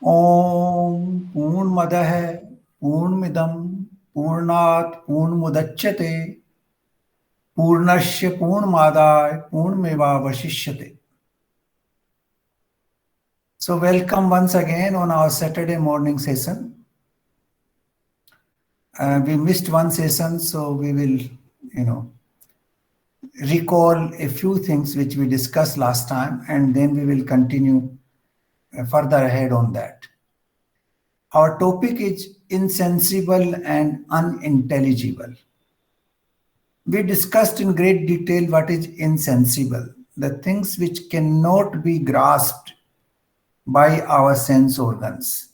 ओम पूर्णमदः पूर्णमिदं पूर्णात् पूर्णमुदच्यते पूर्णस्य पूर्णमादाय पूर्णमेवावशिष्यते. So welcome once again on our Saturday morning session. We missed one session, so we will, recall a few things which we discussed last time, and then we will continue further ahead on that. Our topic is insensible and unintelligible. We discussed in great detail what is insensible, the things which cannot be grasped by our sense organs.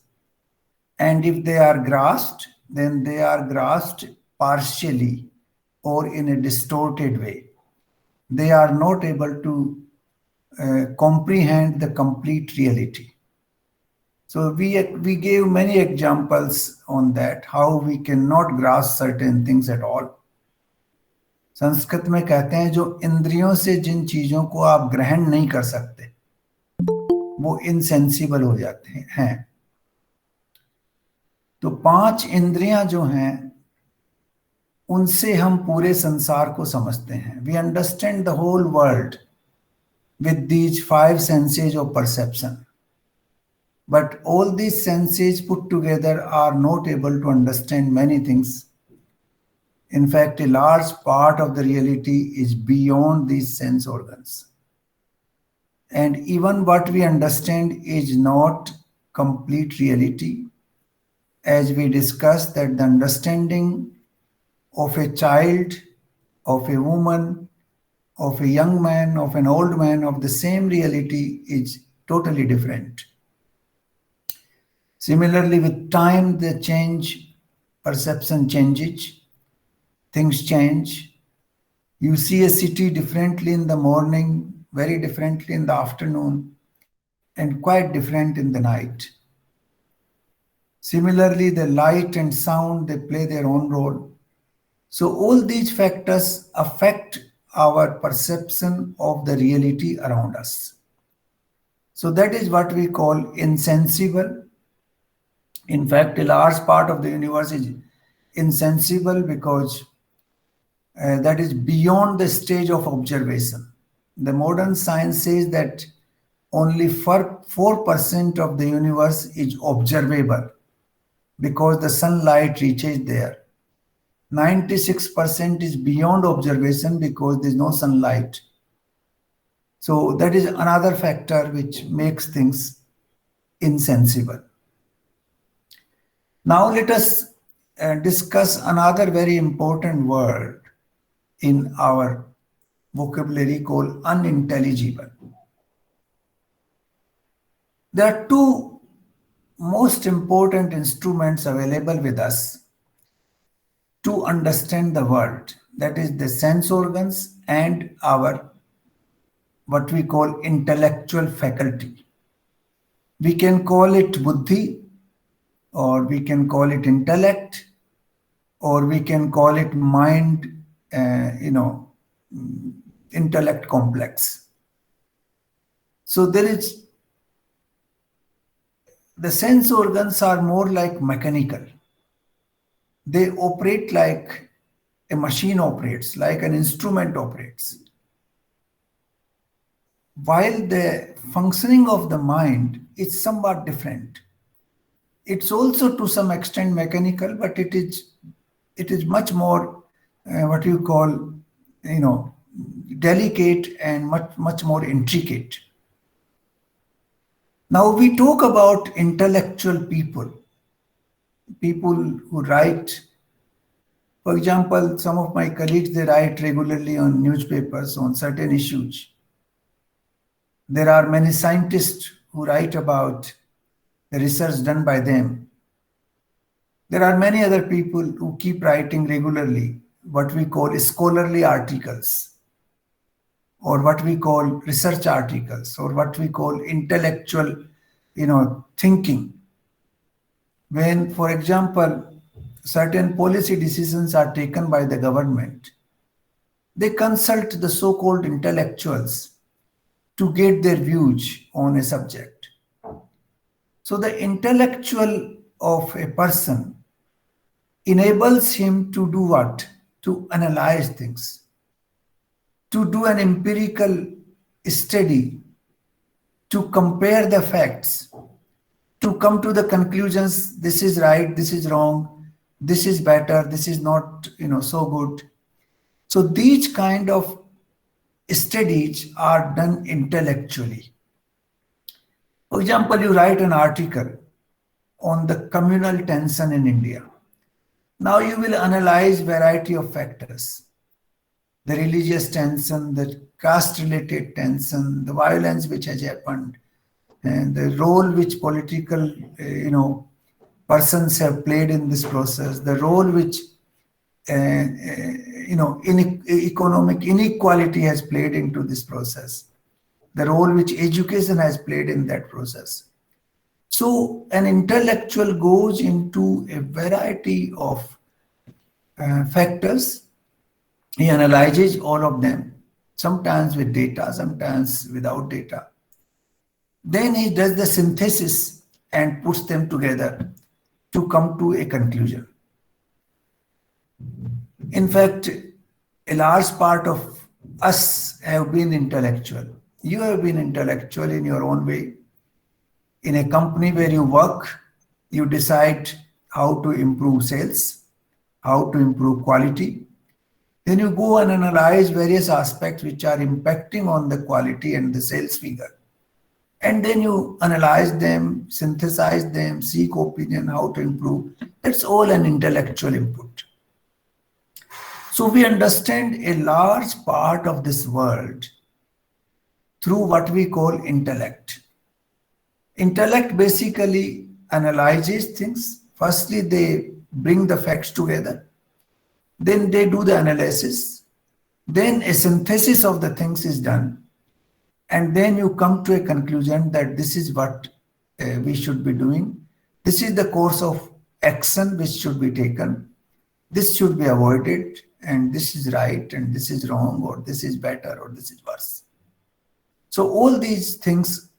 And if they are grasped, then they are grasped partially or in a distorted way. They are not able to comprehend the complete reality. So we gave many examples on that, how we cannot grasp certain things at all. Sanskrit में कहते हैं जो इंद्रियों से जिन चीजों को आप ग्रहण नहीं कर सकते वो इनसेंसिबल हो जाते हैं. तो 5 इंद्रियां जो हैं उनसे हम पूरे संसार को समझते हैं. We understand the whole world with these 5 senses of perception. But all these senses put together are not able to understand many things. In fact, a large part of the reality is beyond these sense organs. And even what we understand is not complete reality. As we discussed, that the understanding of a child, of a woman, of a young man, of an old man, of the same reality is totally different. Similarly, with time, the change, perception changes, things change. You see a city differently in the morning, very differently in the afternoon, and quite different in the night. Similarly, the light and sound, they play their own role. So all these factors affect our perception of the reality around us. So that is what we call insensible. In fact, a large part of the universe is insensible because that is beyond the stage of observation. The modern science says that only 4% of the universe is observable because the sunlight reaches there. 96% is beyond observation because there is no sunlight. So that is another factor which makes things insensible. Now let us discuss another very important word in our vocabulary called unintelligible. There are 2 most important instruments available with us to understand the world. That is the sense organs and our what we call intellectual faculty. We can call it buddhi, or we can call it intellect, or we can call it mind, intellect complex. So there is, the sense organs are more like mechanical. They operate like a machine operates, like an instrument operates. While the functioning of the mind is somewhat different. It's also to some extent mechanical, but it is much more what you call, delicate and much more intricate. Now we talk about intellectual people who write. For example, some of my colleagues, they write regularly on newspapers on certain issues. There are many scientists who write about the research done by them. There are many other people who keep writing regularly what we call scholarly articles, or what we call research articles, or what we call intellectual, thinking. When, for example, certain policy decisions are taken by the government, they consult the so-called intellectuals to get their views on a subject. So the intellectual of a person enables him to do what? To analyze things, to do an empirical study, to compare the facts, to come to the conclusions, this is right, this is wrong, this is better, this is not, so good. So these kind of studies are done intellectually. For example, you write an article on the communal tension in India. Now you will analyze variety of factors: the religious tension, the caste-related tension, the violence which has happened, and the role which political, persons have played in this process, the role which, economic inequality has played into this process, the role which education has played in that process. So an intellectual goes into a variety of factors. He analyzes all of them, sometimes with data, sometimes without data. Then he does the synthesis and puts them together to come to a conclusion. In fact, a large part of us have been intellectual. You have been intellectual in your own way. In a company where you work, you decide how to improve sales, how to improve quality. Then you go and analyze various aspects which are impacting on the quality and the sales figure. And then you analyze them, synthesize them, seek opinion, how to improve. That's all an intellectual input. So we understand a large part of this world through what we call intellect. Intellect basically analyzes things. Firstly, they bring the facts together. Then they do the analysis. Then a synthesis of the things is done. And then you come to a conclusion that this is what we should be doing. This is the course of action which should be taken. This should be avoided, and this is right, and this is wrong, or this is better, or this is worse. So all these things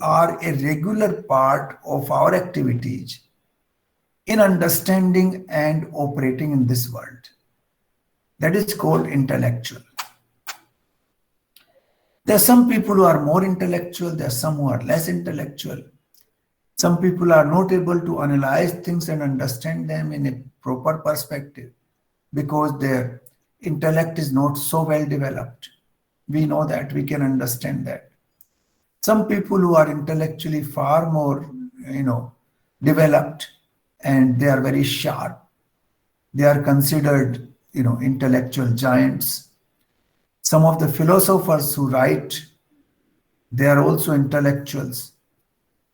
are a regular part of our activities in understanding and operating in this world. That is called intellectual. There are some people who are more intellectual, there are some who are less intellectual. Some people are not able to analyze things and understand them in a proper perspective because their intellect is not so well developed. We know that, we can understand that. Some people who are intellectually far more, developed, and they are very sharp. They are considered, intellectual giants. Some of the philosophers who write, they are also intellectuals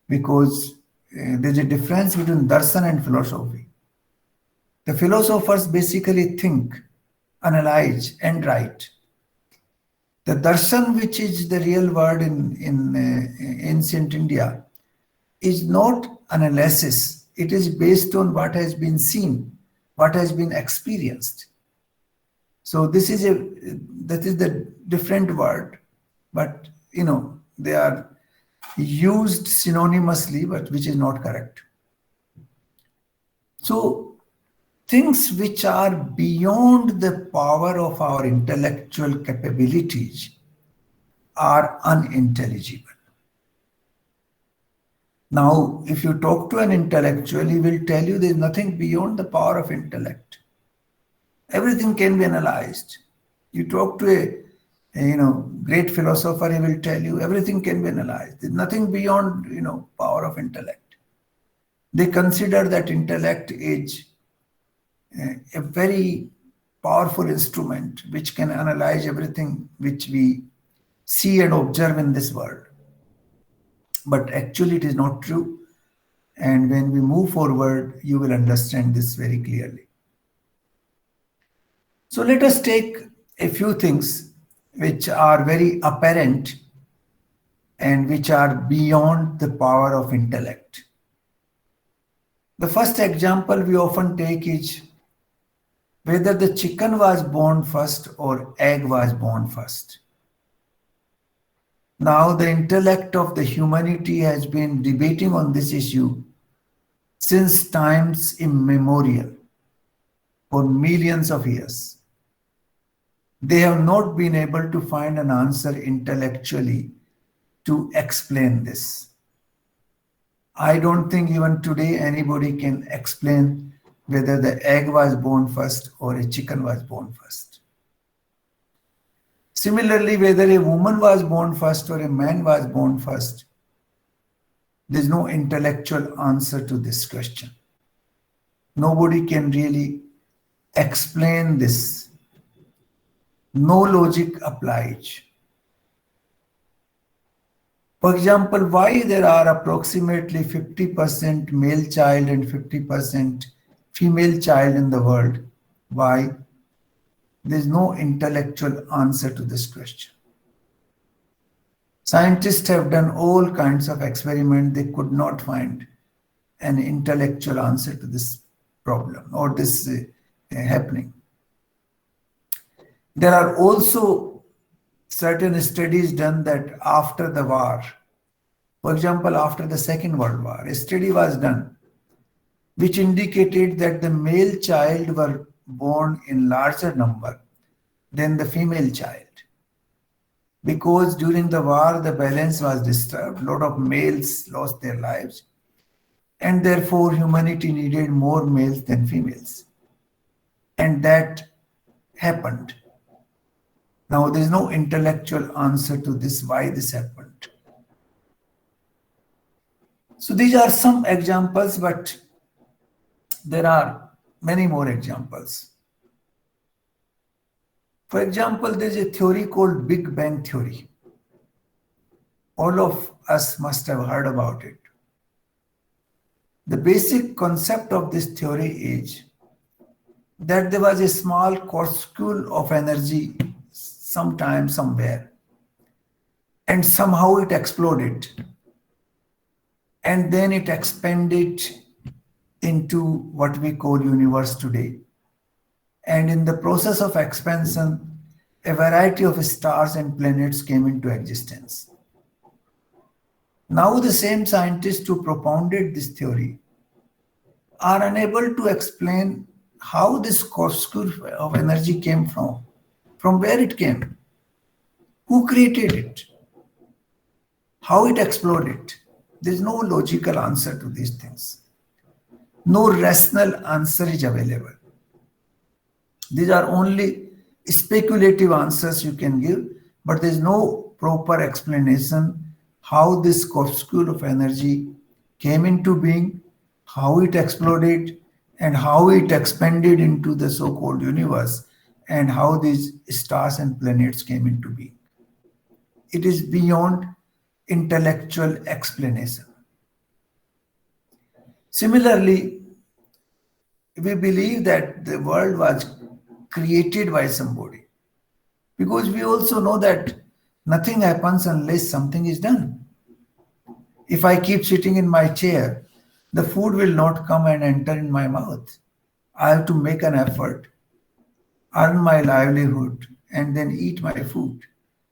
because there's a difference between darshan and philosophy. The philosophers basically think, analyze, and write. The darshan, which is the real word in ancient India, is not analysis. It is based on what has been seen, what has been experienced. So that is the different word, but they are used synonymously, but which is not correct. So things which are beyond the power of our intellectual capabilities are unintelligible. Now, if you talk to an intellectual, he will tell you there is nothing beyond the power of intellect. Everything can be analyzed. You talk to a great philosopher, he will tell you everything can be analyzed. There's nothing beyond power of intellect. They consider that intellect is a very powerful instrument which can analyze everything which we see and observe in this world. But actually it is not true. And when we move forward, you will understand this very clearly. So let us take a few things which are very apparent and which are beyond the power of intellect. The first example we often take is whether the chicken was born first or egg was born first. Now, the intellect of the humanity has been debating on this issue since times immemorial, for millions of years. They have not been able to find an answer intellectually to explain this. I don't think even today anybody can explain whether the egg was born first or a chicken was born first. Similarly, whether a woman was born first or a man was born first, there's no intellectual answer to this question. Nobody can really explain this. No logic applies. For example, why there are approximately 50% male child and 50% female child in the world? Why? There's no intellectual answer to this question. Scientists have done all kinds of experiments. They could not find an intellectual answer to this problem or this happening. There are also certain studies done that after the war, for example, after the Second World War, a study was done which indicated that the male child were born in larger number than the female child. Because during the war, the balance was disturbed, a lot of males lost their lives, and therefore humanity needed more males than females. And that happened. Now, there is no intellectual answer to this, why this happened. So these are some examples, but there are many more examples. For example, there is a theory called Big Bang Theory. All of us must have heard about it. The basic concept of this theory is that there was a small corpuscle of energy sometime, somewhere, and somehow it exploded. And then it expanded into what we call universe today. And in the process of expansion, a variety of stars and planets came into existence. Now the same scientists who propounded this theory are unable to explain how this corpuscle of energy came from where it came, who created it, how it exploded. There's no logical answer to these things. No rational answer is available. These are only speculative answers you can give, but there's no proper explanation how this corpuscle of energy came into being, how it exploded, and how it expanded into the so-called universe, and how these stars and planets came into being. It is beyond intellectual explanation. Similarly, we believe that the world was created by somebody, because we also know that nothing happens unless something is done. If I keep sitting in my chair, the food will not come and enter in my mouth. I have to make an effort, earn my livelihood, and then eat my food.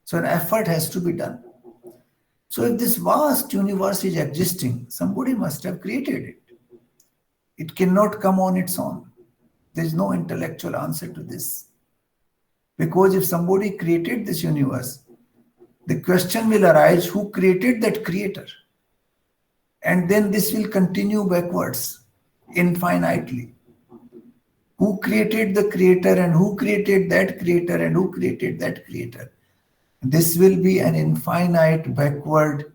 So an effort has to be done. So if this vast universe is existing, somebody must have created it. It cannot come on its own. There is no intellectual answer to this. Because if somebody created this universe, the question will arise, who created that creator? And then this will continue backwards infinitely. Who created the creator, and who created that creator, and who created that creator? This will be an infinite backward,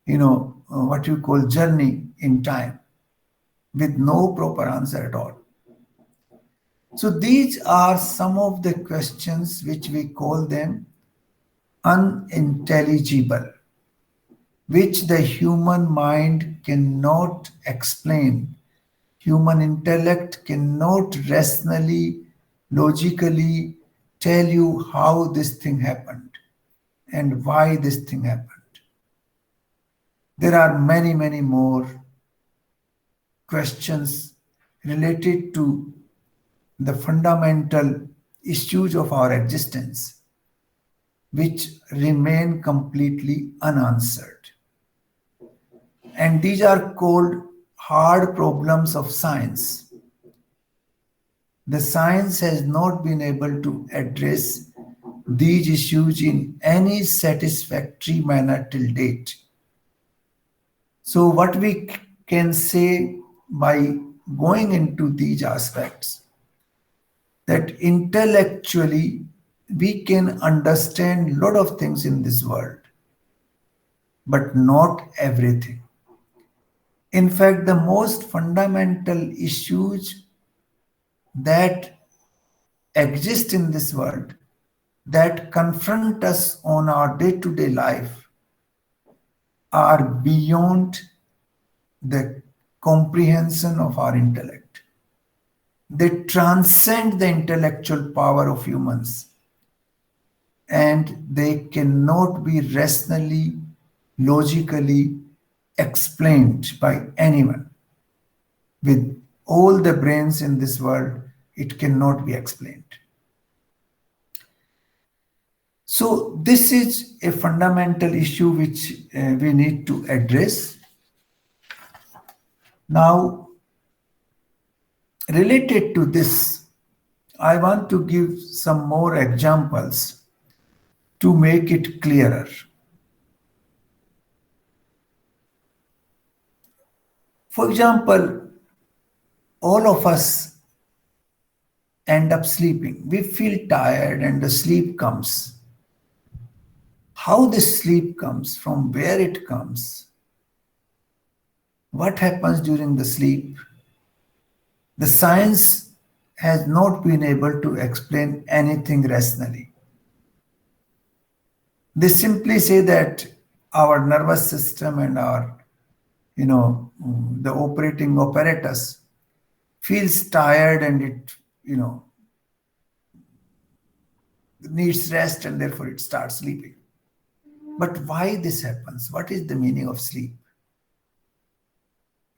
what you call journey in time, with no proper answer at all. So these are some of the questions which we call them unintelligible, which the human mind cannot explain. Human intellect cannot rationally, logically tell you how this thing happened and why this thing happened. There are many, many more questions related to the fundamental issues of our existence. which remain completely unanswered. And these are called hard problems of science. The science has not been able to address these issues in any satisfactory manner till date. So, what we can say by going into these aspects, that intellectually we can understand a lot of things in this world, but not everything. In fact, the most fundamental issues that exist in this world, that confront us on our day-to-day life, are beyond the comprehension of our intellect. They transcend the intellectual power of humans, and they cannot be rationally, logically explained by anyone. With all the brains in this world, it cannot be explained. So this is a fundamental issue which we need to address. Now, related to this, I want to give some more examples to make it clearer. For example, all of us end up sleeping. We feel tired and the sleep comes. How this sleep comes, from where it comes, what happens during the sleep, the science has not been able to explain anything rationally. They simply say that our nervous system and our, the operating apparatus feels tired and it, needs rest and therefore it starts sleeping. But why this happens? What is the meaning of sleep?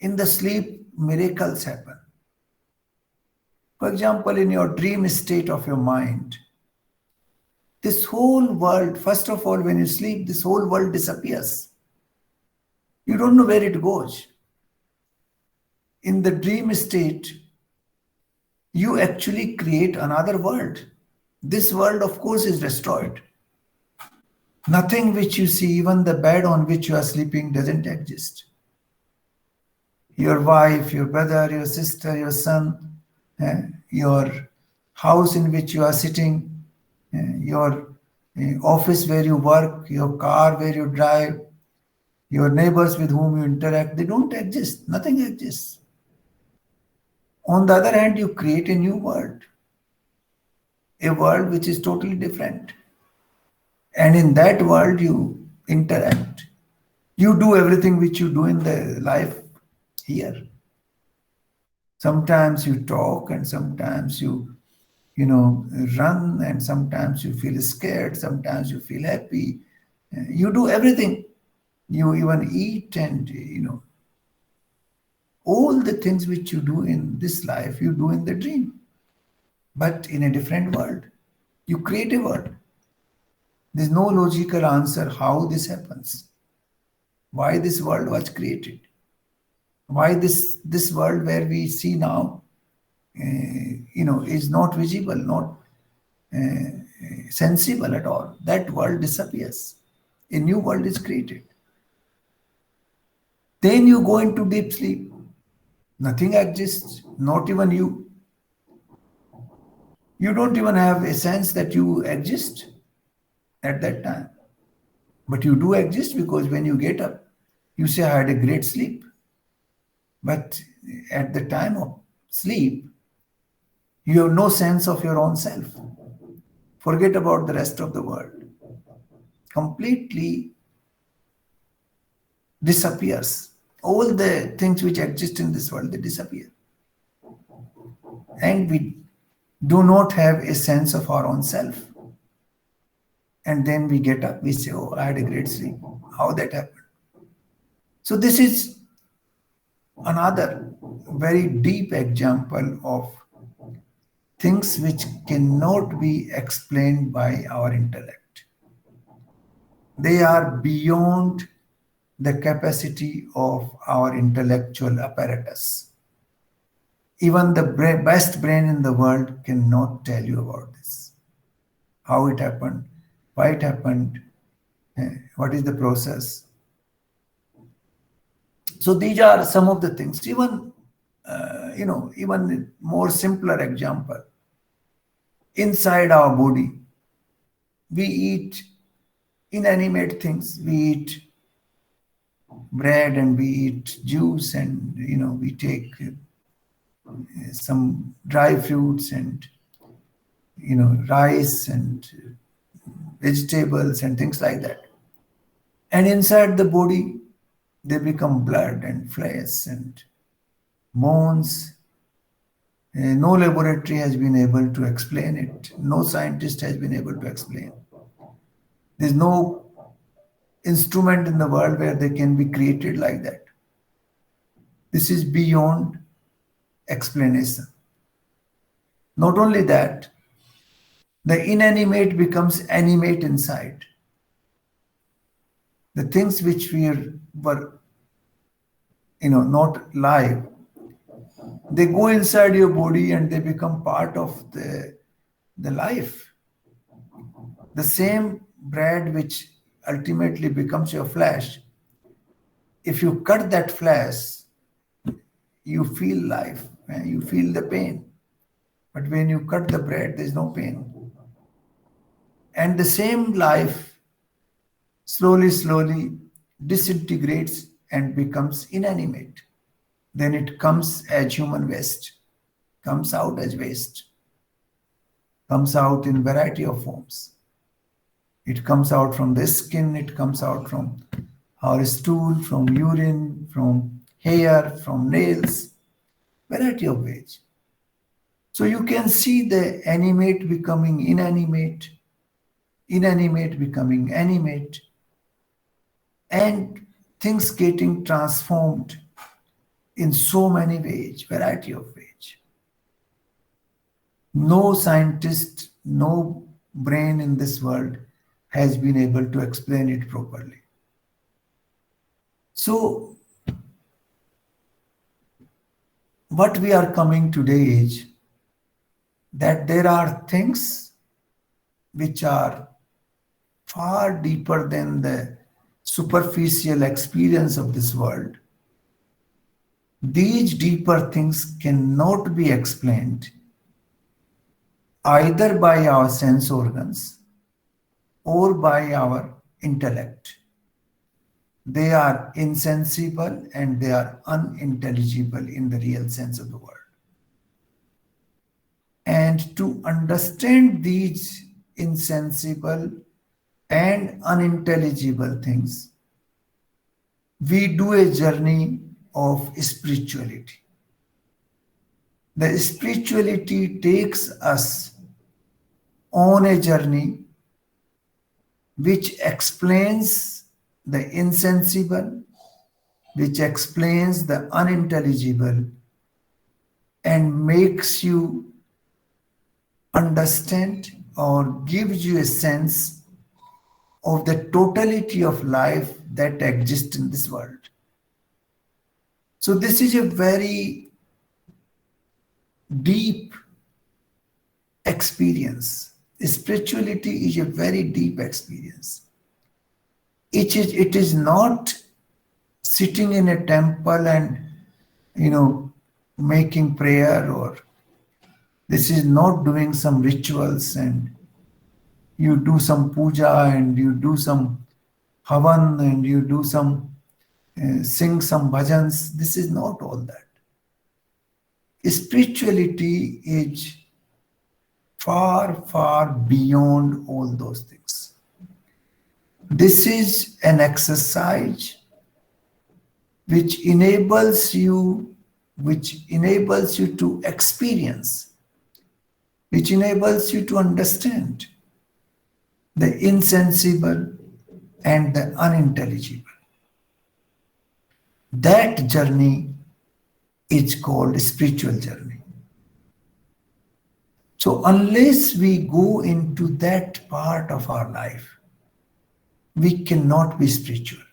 In the sleep, miracles happen. For example, in your dream state of your mind, this whole world, first of all, when you sleep, this whole world disappears. You don't know where it goes. In the dream state, you actually create another world. This world, of course, is destroyed. Nothing which you see, even the bed on which you are sleeping, doesn't exist. Your wife, your brother, your sister, your son, your house in which you are sitting, your office where you work, your car where you drive, your neighbors with whom you interact, they don't exist. Nothing exists. On the other hand, you create a new world, a world which is totally different. And in that world, you interact. You do everything which you do in the life here. Sometimes you talk, and sometimes you run, and sometimes you feel scared, sometimes you feel happy. You do everything. You even eat, and all the things which you do in this life, you do in the dream, but in a different world. You create a world. There's no logical answer how this happens. Why this world was created. Why this world where we see now, is not visible, not sensible at all. That world disappears. A new world is created. Then you go into deep sleep. Nothing exists, not even you. You don't even have a sense that you exist at that time. But you do exist, because when you get up, you say, I had a great sleep. But at the time of sleep, you have no sense of your own self. Forget about the rest of the world. Completely disappears. All the things which exist in this world, they disappear. And we do not have a sense of our own self. And then we get up, we say, oh, I had a great sleep. How that happened? So this is another very deep example of things which cannot be explained by our intellect. They are beyond the capacity of our intellectual apparatus. Even the best brain in the world cannot tell you about this. How it happened, why it happened, what is the process. So these are some of the things. Even, even more simpler example. Inside our body, we eat inanimate things. We eat bread and we eat juice, and we take some dry fruits and rice and vegetables and things like that. And inside the body, they become blood and flesh and bones. No laboratory has been able to explain it. No scientist has been able to explain. There's no instrument in the world where they can be created like that. This is beyond explanation. Not only that, the inanimate becomes animate inside. The things which were not live, they go inside your body and they become part of the life. The same bread which ultimately becomes your flesh, if you cut that flesh, you feel life, you feel the pain. But when you cut the bread, there's no pain. And the same life slowly disintegrates and becomes inanimate. Then it comes as human waste, comes out as waste, comes out in variety of forms. It comes out from the skin, it comes out from our stool, from urine, from hair, from nails, variety of ways. So you can see the animate becoming inanimate, inanimate becoming animate, and things getting transformed in so many ways, variety of ways. No scientist, no brain in this world has been able to explain it properly. So what we are coming today is that there are things which are far deeper than the superficial experience of this world. These deeper things cannot be explained either by our sense organs or by our intellect. They are insensible and they are unintelligible in the real sense of the word. And to understand these insensible and unintelligible things, we do a journey of spirituality. The spirituality takes us on a journey which explains the insensible, which explains the unintelligible, and makes you understand or gives you a sense of the totality of life that exists in this world. So this is a very deep experience. Spirituality is a very deep experience. It is not sitting in a temple and making prayer, or this is not doing some rituals and you do some puja and you do some havan and you do some sing some bhajans. This is not all that. Spirituality is far beyond all those things. This is an exercise which enables you to experience, which enables you to understand the insensible and the unintelligible. That journey is called spiritual journey. So unless we go into that part of our life, we cannot be spiritual.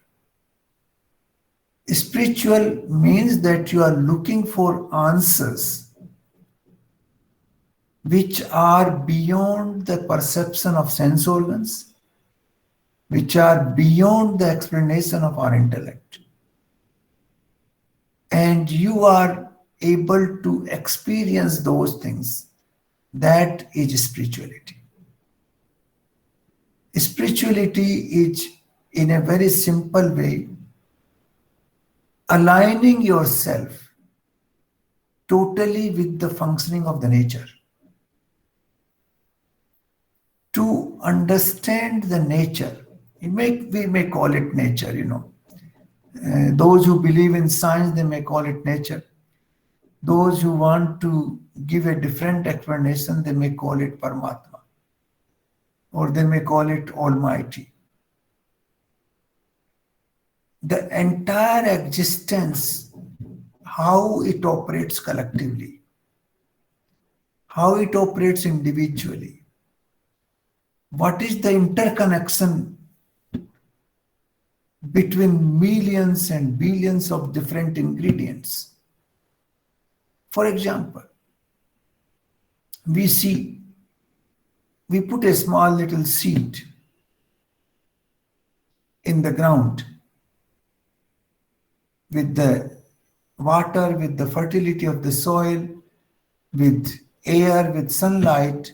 Spiritual means that you are looking for answers which are beyond the perception of sense organs, which are beyond the explanation of our intellect. And you are able to experience those things. That is spirituality. Spirituality is, in a very simple way, aligning yourself totally with the functioning of the nature. To understand the nature, we may call it nature, those who believe in science, they may call it nature. Those who want to give a different explanation, they may call it Paramatma, or they may call it Almighty. The entire existence, how it operates collectively, how it operates individually, what is the interconnection between millions and billions of different ingredients. For example, we put a small little seed in the ground with the water, with the fertility of the soil, with air, with sunlight.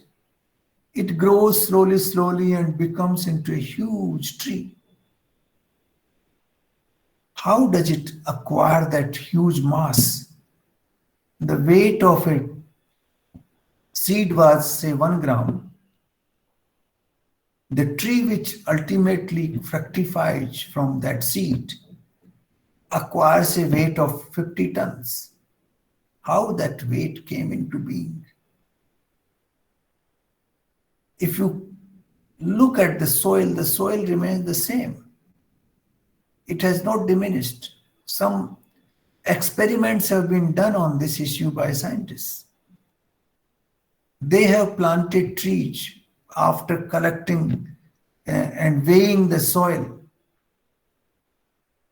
It grows slowly and becomes into a huge tree. How does it acquire that huge mass? The weight of a seed was, say, 1 gram. The tree which ultimately fructifies from that seed acquires a weight of 50 tons. How that weight came into being? If you look at the soil remains the same. It has not diminished. Some experiments have been done on this issue by scientists. They have planted trees after collecting and weighing the soil,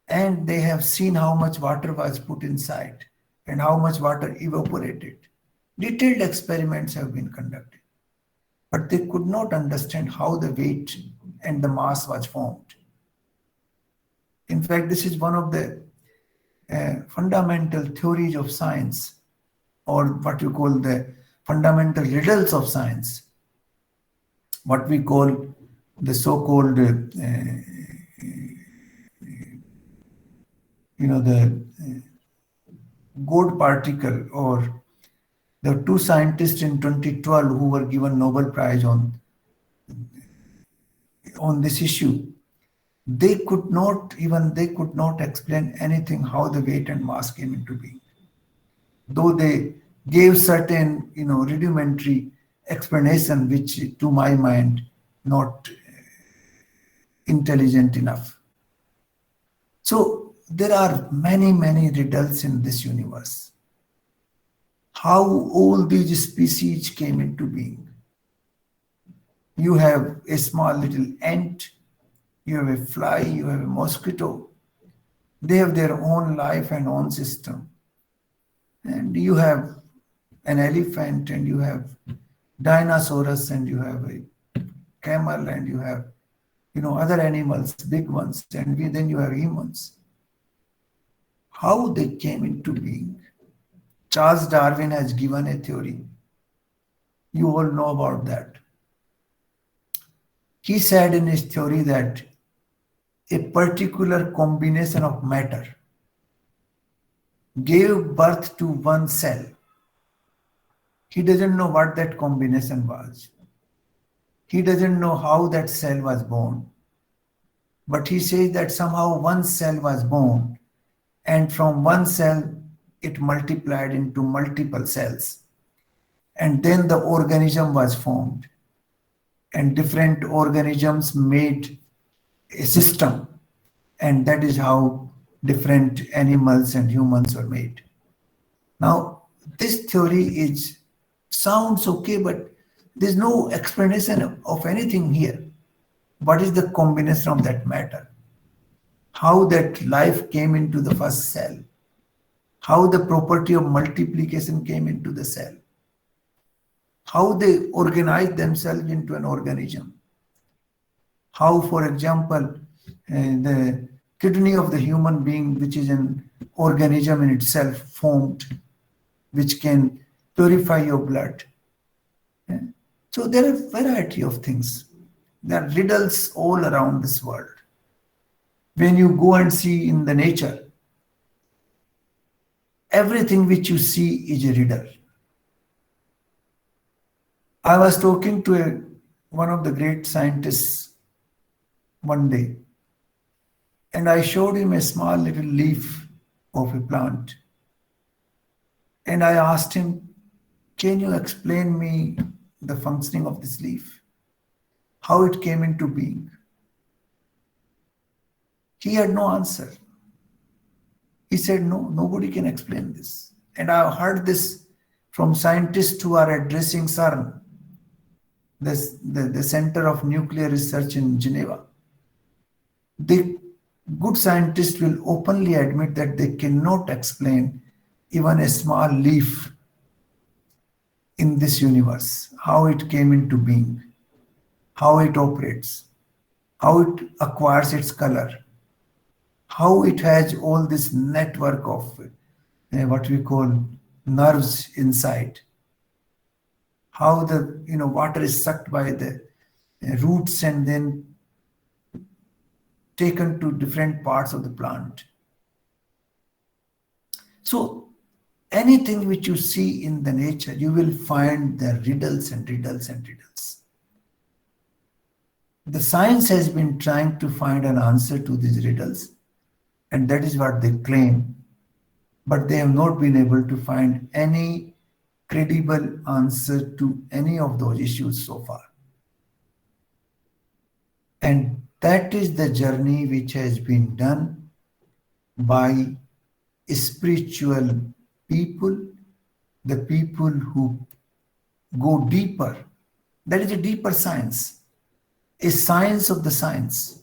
and they have seen how much water was put inside and how much water evaporated. Detailed experiments have been conducted, but they could not understand how the weight and the mass was formed. In fact, this is one of the fundamental theories of science, or what you call the fundamental riddles of science, what we call the so-called the God particle, or the 2 scientists in 2012 who were given Nobel Prize on this issue. They could not explain anything how the weight and mass came into being, though they gave certain rudimentary explanation, which to my mind not intelligent enough. So there are many riddles in this universe. How all these species came into being. You have a small little ant, you have a fly, you have a mosquito. They have their own life and own system. And you have an elephant, and you have dinosaurs, and you have a camel, and you have other animals, big ones, and then you have humans. How they came into being? Charles Darwin has given a theory. You all know about that. He said in his theory that a particular combination of matter gave birth to one cell. He doesn't know what that combination was. He doesn't know how that cell was born. But he says that somehow one cell was born, and from one cell it multiplied into multiple cells. And then the organism was formed, and different organisms made a system, and that is how different animals and humans were made. Now, this theory sounds okay, but there's no explanation of anything here. What is the combination of that matter? How that life came into the first cell? How the property of multiplication came into the cell? How they organize themselves into an organism? How, for example, the kidney of the human being, which is an organism in itself, formed, which can purify your blood. So there are a variety of things. There are riddles all around this world. When you go and see in the nature, everything which you see is a riddle. I was talking to one of the great scientists one day, and I showed him a small little leaf of a plant. And I asked him, can you explain me the functioning of this leaf? How it came into being? He had no answer. He said, no, nobody can explain this. And I've heard this from scientists who are addressing CERN, the Center of Nuclear Research in Geneva. The good scientists will openly admit that they cannot explain even a small leaf in this universe, how it came into being, how it operates, how it acquires its color, how it has all this network of what we call nerves inside, how the water is sucked by the roots and then taken to different parts of the plant. So anything which you see in the nature, you will find the riddles and riddles and riddles. The science has been trying to find an answer to these riddles, and that is what they claim, but they have not been able to find any credible answer to any of those issues so far. And that is the journey which has been done by spiritual people, the people who go deeper. That is a deeper science, a science of the science,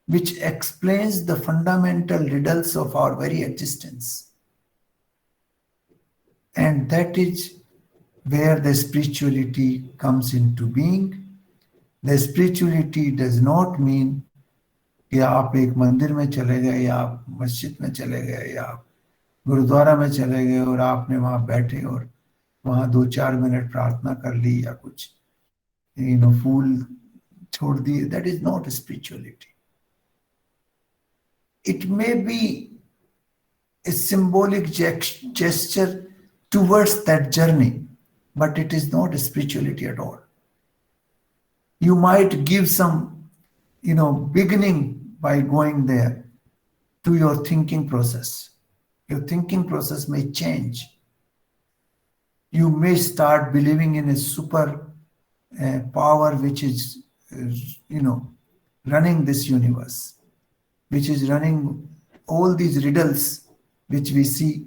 which explains the fundamental riddles of our very existence. And that is where the spirituality comes into being. The spirituality does not mean कि आप एक मंदिर में चले गए या आप मस्जिद में चले गए या आप गुरुद्वारा में चले गए और आपने वहां बैठे और वहां 2-4 मिनट प्रार्थना कर ली या कुछ फूल छोड़ दिए. That is not spirituality. It may be a symbolic gesture towards that journey, but it is not spirituality at all. You might give some, beginning by going there to your thinking process. Your thinking process may change. You may start believing in a super power which is, running this universe, which is running all these riddles which we see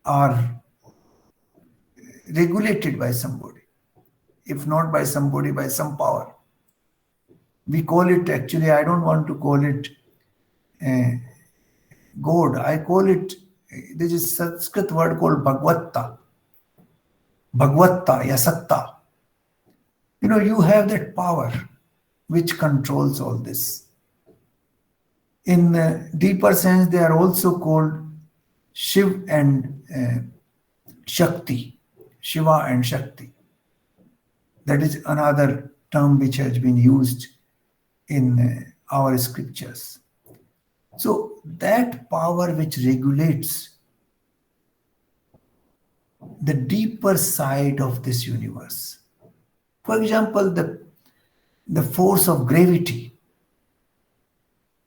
are regulated by somebody. If not by somebody, by some power. We call it, actually, I don't want to call it God. I call it, there is a Sanskrit word called Bhagavatta. Bhagavatta, Yasatta. You have that power which controls all this. In a deeper sense, they are also called Shiv and Shakti. Shiva and Shakti. That is another term which has been used in our scriptures. So that power which regulates the deeper side of this universe. For example, the force of gravity.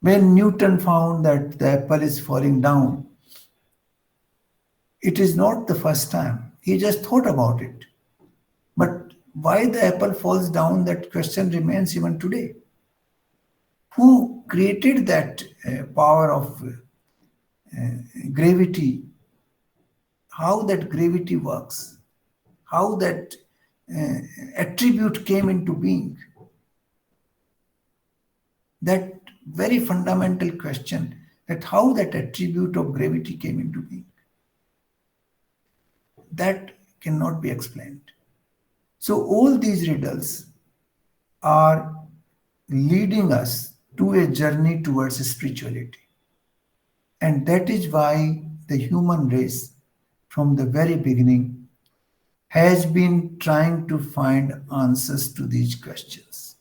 When Newton found that the apple is falling down, it is not the first time. He just thought about it. But why the apple falls down, that question remains even today. Who created that power of gravity? How that gravity works? How that attribute came into being? That very fundamental question, that how that attribute of gravity came into being, that cannot be explained. So all these riddles are leading us to a journey towards spirituality. And that is why the human race, from the very beginning, has been trying to find answers to these questions.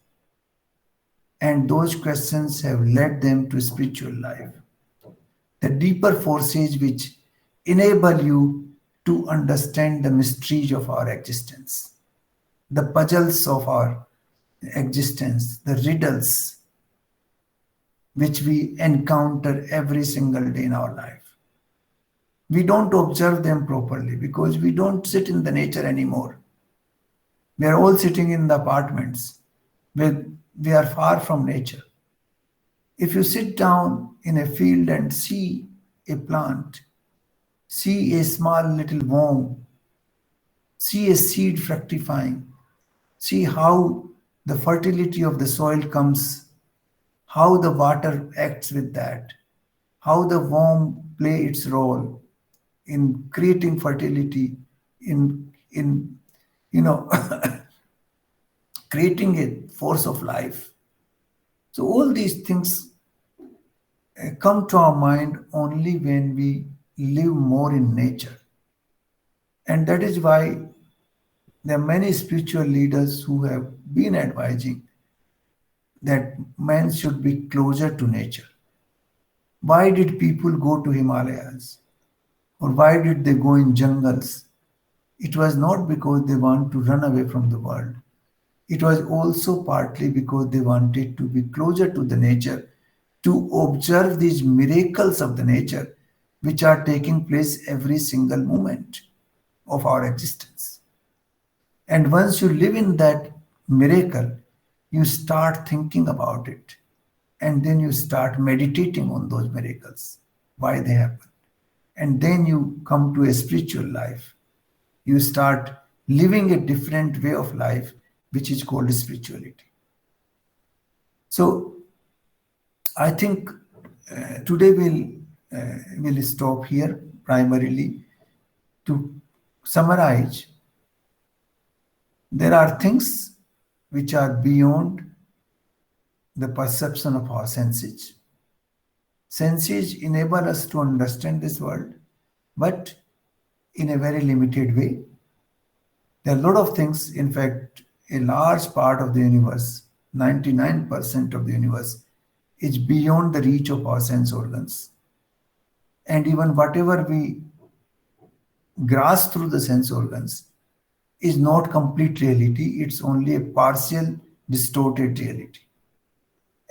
And those questions have led them to spiritual life. The deeper forces which enable you to understand the mysteries of our existence, the puzzles of our existence, the riddles which we encounter every single day in our life. We don't observe them properly because we don't sit in the nature anymore. We are all sitting in the apartments where we are far from nature. If you sit down in a field and see a plant, see a small little worm, see a seed fructifying, see how the fertility of the soil comes, how the water acts with that, how the worm play its role in creating fertility, in you know creating a force of life. So all these things come to our mind only when we live more in nature. And that is why there are many spiritual leaders who have been advising that man should be closer to nature. Why did people go to Himalayas? Or why did they go in jungles? It was not because they want to run away from the world. It was also partly because they wanted to be closer to the nature, to observe these miracles of the nature which are taking place every single moment of our existence. And once you live in that miracle, you start thinking about it. And then you start meditating on those miracles, why they happen. And then you come to a spiritual life. You start living a different way of life, which is called spirituality. So I think today we'll stop here primarily to summarize. There are things which are beyond the perception of our senses. Senses enable us to understand this world, but in a very limited way. There are a lot of things, in fact, a large part of the universe, 99% of the universe, is beyond the reach of our sense organs. And even whatever we grasp through the sense organs is not complete reality, it's only a partial, distorted reality.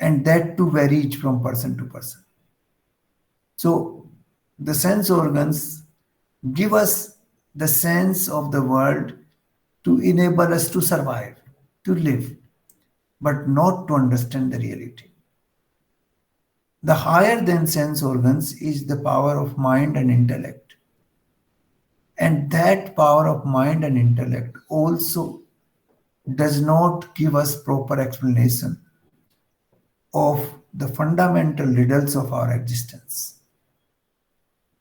And that too varies from person to person. So the sense organs give us the sense of the world to enable us to survive, to live, but not to understand the reality. The higher than sense organs is the power of mind and intellect. And that power of mind and intellect also does not give us proper explanation of the fundamental riddles of our existence.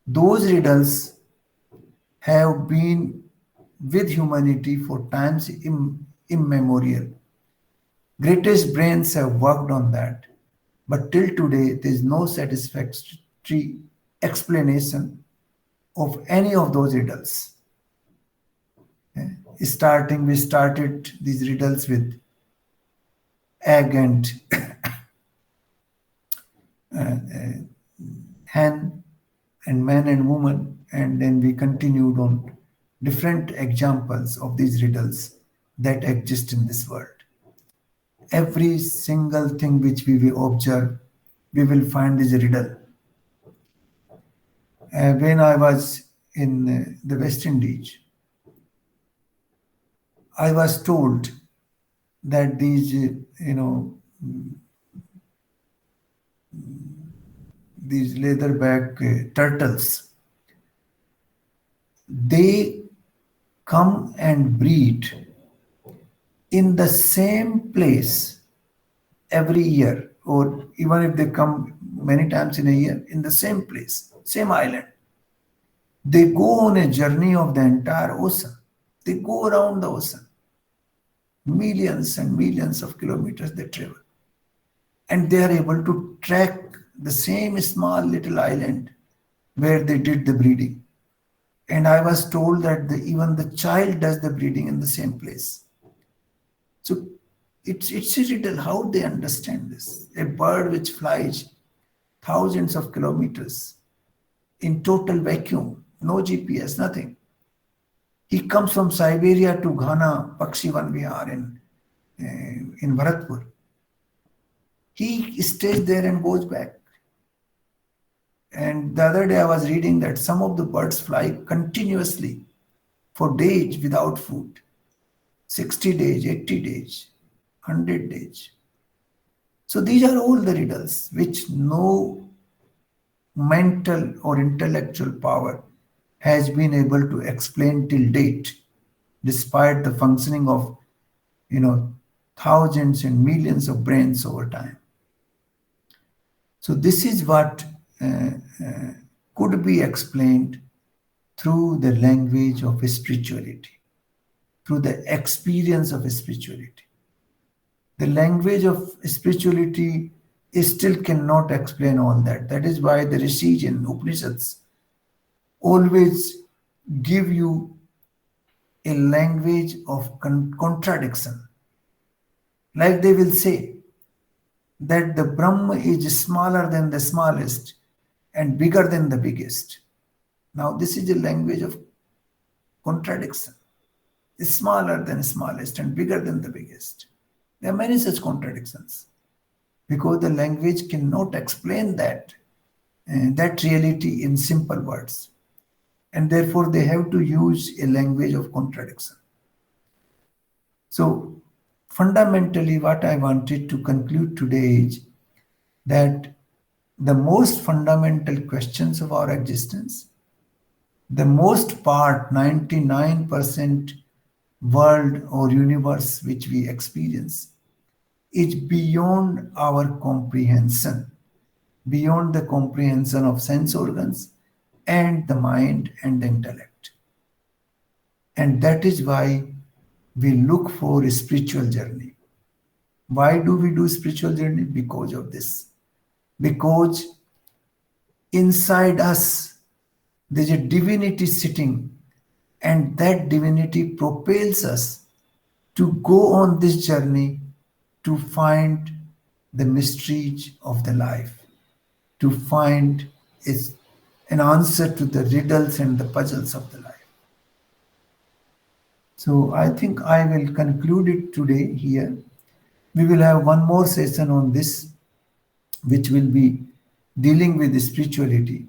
Those riddles have been with humanity for times immemorial. Greatest brains have worked on that, but till today there is no satisfactory explanation of any of those riddles. We started these riddles with egg and hen and man and woman, and then we continued on different examples of these riddles that exist in this world. Every single thing which we will observe, we will find is a riddle. When I was in the West Indies, I was told that these, these leatherback turtles, they come and breed in the same place every year. or even if they come many times in a year in the same place, same island, they go on a journey of the entire ocean. They go around the ocean. Millions and millions of kilometers they travel. And they are able to track the same small little island where they did the breeding. And I was told that even the child does the breeding in the same place. So it's a riddle how they understand this. A bird which flies thousands of kilometers in total vacuum, no GPS, nothing. He comes from Siberia to Ghana, Pakshivan Vihar in Bharatpur. He stays there and goes back. And the other day I was reading that some of the birds fly continuously for days without food. 60 days, 80 days, 100 days. So these are all the riddles which no mental or intellectual power has been able to explain till date, despite the functioning of, thousands and millions of brains over time. So this is what could be explained through the language of spirituality, through the experience of spirituality. The language of spirituality still cannot explain all that. That is why the rishis in Upanishads always give you a language of contradiction. Like they will say that the Brahma is smaller than the smallest and bigger than the biggest. Now this is a language of contradiction. It's smaller than smallest and bigger than the biggest. There are many such contradictions because the language cannot explain that reality in simple words. And therefore they have to use a language of contradiction. So fundamentally what I wanted to conclude today is that the most fundamental questions of our existence, the most part, 99% world or universe which we experience, is beyond our comprehension, beyond the comprehension of sense organs and the mind and the intellect. And that is why we look for a spiritual journey. Why do we do spiritual journey? Because of this. Because inside us there's a divinity sitting, and that divinity propels us to go on this journey to find the mysteries of the life, to find an answer to the riddles and the puzzles of the life. So I think I will conclude it today here. We will have one more session on this, which will be dealing with spirituality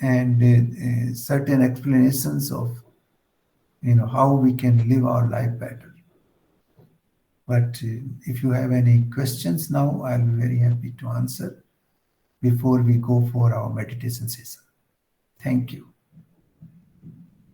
and certain explanations of how we can live our life better. But if you have any questions now, I'll be very happy to answer before we go for our meditation session. Thank you.